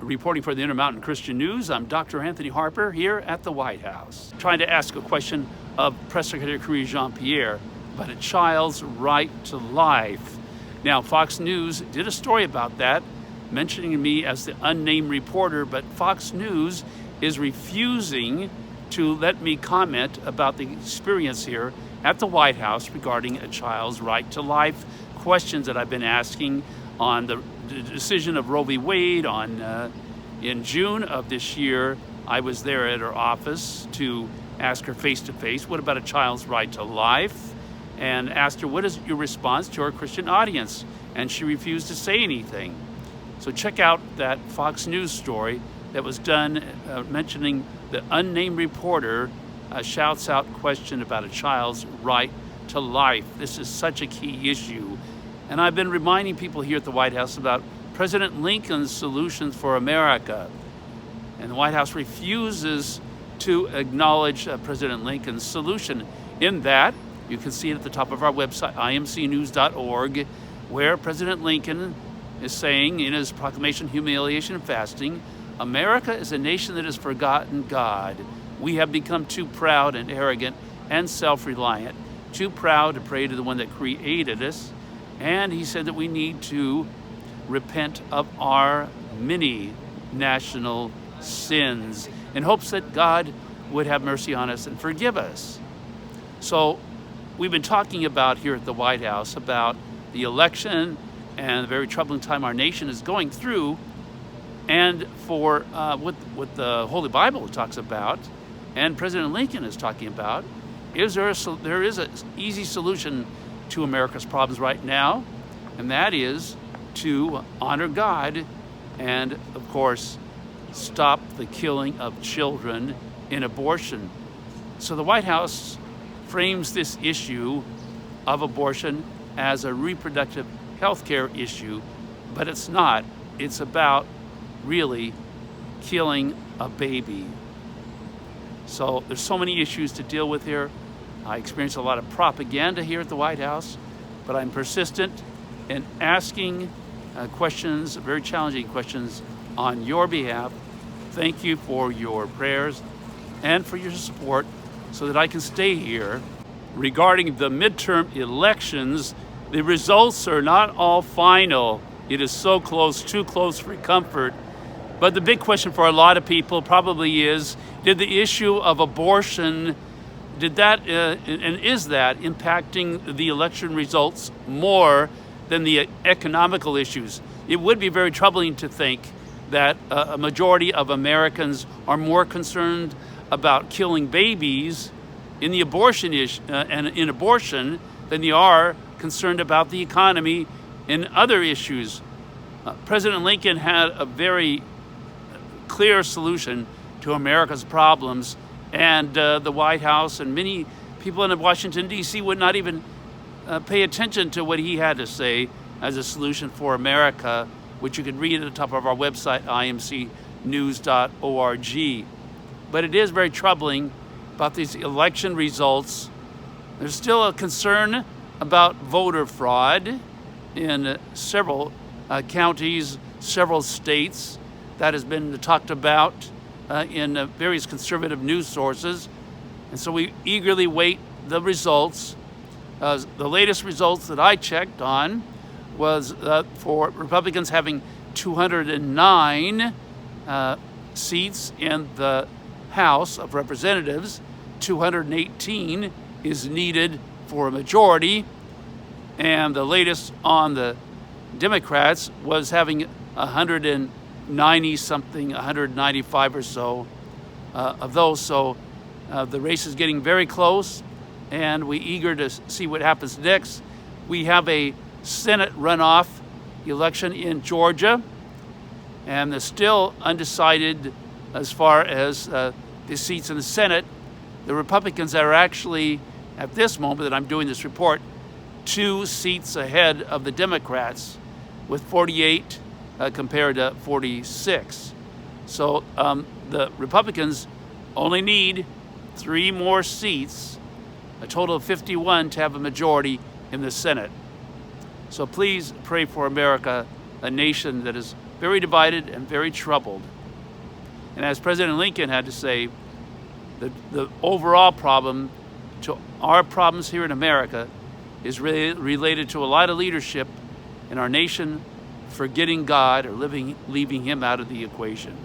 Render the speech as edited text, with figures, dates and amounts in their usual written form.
Reporting for the Intermountain Christian News, I'm Dr. Anthony Harper here at the White House, trying to ask a question of Press Secretary Karine Jean-Pierre about a child's right to life. Now, Fox News did a story about that, mentioning me as the unnamed reporter, but Fox News is refusing to let me comment about the experience here at the White House regarding a child's right to life, questions that I've been asking on the decision of Roe v. Wade in June of this year. I was there at her office to ask her face-to-face, what about a child's right to life? And asked her, what is your response to our Christian audience? And she refused to say anything. So check out that Fox News story that was done mentioning the unnamed reporter shouts out question about a child's right to life. This is such a key issue. And I've been reminding people here at the White House about President Lincoln's solutions for America. And the White House refuses to acknowledge President Lincoln's solution. In that, you can see it at the top of our website, imcnews.org, where President Lincoln is saying in his proclamation, Humiliation and Fasting, America is a nation that has forgotten God. We have become too proud and arrogant and self-reliant, too proud to pray to the one that created us. And he said that we need to repent of our many national sins in hopes that God would have mercy on us and forgive us. So we've been talking about here at the White House about the election and the very troubling time our nation is going through, and for what the Holy Bible talks about and President Lincoln is talking about, there is an easy solution to America's problems right now, and that is to honor God and, of course, stop the killing of children in abortion. So the White House frames this issue of abortion as a reproductive health care issue, but it's not. It's about really killing a baby. So there's so many issues to deal with here. I experience a lot of propaganda here at the White House, but I'm persistent in asking questions, very challenging questions on your behalf. Thank you for your prayers and for your support so that I can stay here. Regarding the midterm elections, the results are not all final. It is so close, too close for comfort. But the big question for a lot of people probably is, did the issue of abortion, is that impacting the election results more than the economical issues? It would be very troubling to think that a majority of Americans are more concerned about killing babies in the abortion in abortion than they are concerned about the economy and other issues. President Lincoln had a very clear solution to America's problems, and the White House and many people in Washington, D.C. would not even pay attention to what he had to say as a solution for America, which you can read at the top of our website, imcnews.org. But it is very troubling about these election results. There's still a concern about voter fraud in several counties, several states. That has been talked about in various conservative news sources. And so we eagerly wait the results. The latest results that I checked on was for Republicans having 209 seats in the House of Representatives. 218 is needed for a majority. And the latest on the Democrats was having 190 something, 195 or so of those. So the race is getting very close, and we're eager to see what happens next. We have a Senate runoff election in Georgia, and they're still undecided as far as the seats in the Senate. The Republicans are actually, at this moment that I'm doing this report, 2 seats ahead of the Democrats with 48 compared to 46. So the Republicans only need 3 more seats, a total of 51, to have a majority in the Senate. So please pray for America, a nation that is very divided and very troubled. And as President Lincoln had to say, the overall problem to our problems here in America is related to a lot of leadership in our nation forgetting God or leaving him out of the equation.